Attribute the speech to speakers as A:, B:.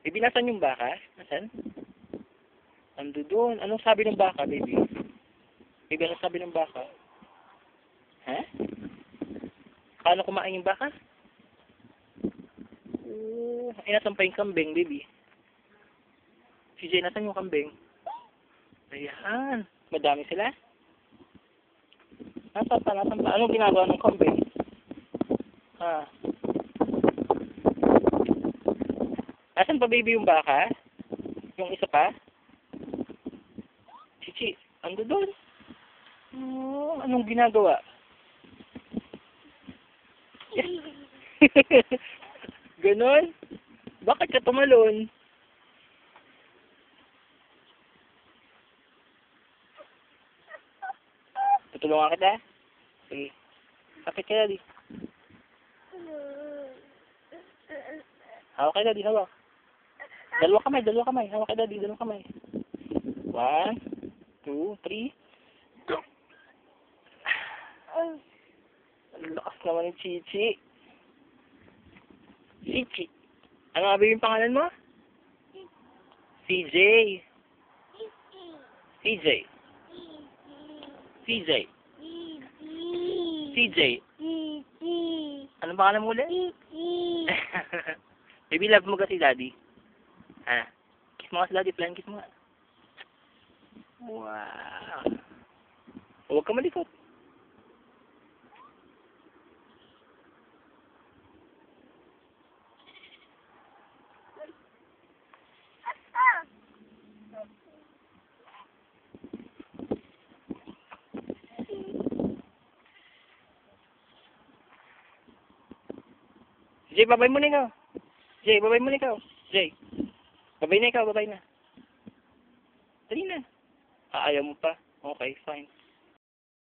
A: Baby, nasan yung baka? Nasan? Ando doon. Anong sabi ng baka, baby? Baby, anong sabi ng baka? Ha? Paano kumain yung baka? Ay, nasan pa yung kambing, baby? CJ, nasan yung kambing? Ayan. Madami sila? Nasan pa? Anong ginagawa ng kambing? Ha? Nasan pa, baby, yung baka? Yung isa pa? Chichi, ando doon. Anong ginagawa? Ganon? Bakit ka tumalon? Tutulungan kita? Sige. Kapit ka, Daddy. Hawak ka, Daddy. Hawak. Dalawa kamay. Hawak ka, Daddy. Dalawa kamay. 1, 2, 3. Go! Ang lakas naman ni Chichi. Chichi. Ano nga ba yung pangalan mo? CJ. CJ. CJ. CJ. Anong pangalan mo ulit? Baby, love mo ka si Daddy? Ha? Kiss mo ka si Daddy. Plan kiss mo nga. Wow. Huwag ka malikot. Jay, babay mo na ikaw. Jay, babay mo na ikaw. Jay, babay na ikaw, babay na. Dali na. Ayaw mo pa. Okay, fine.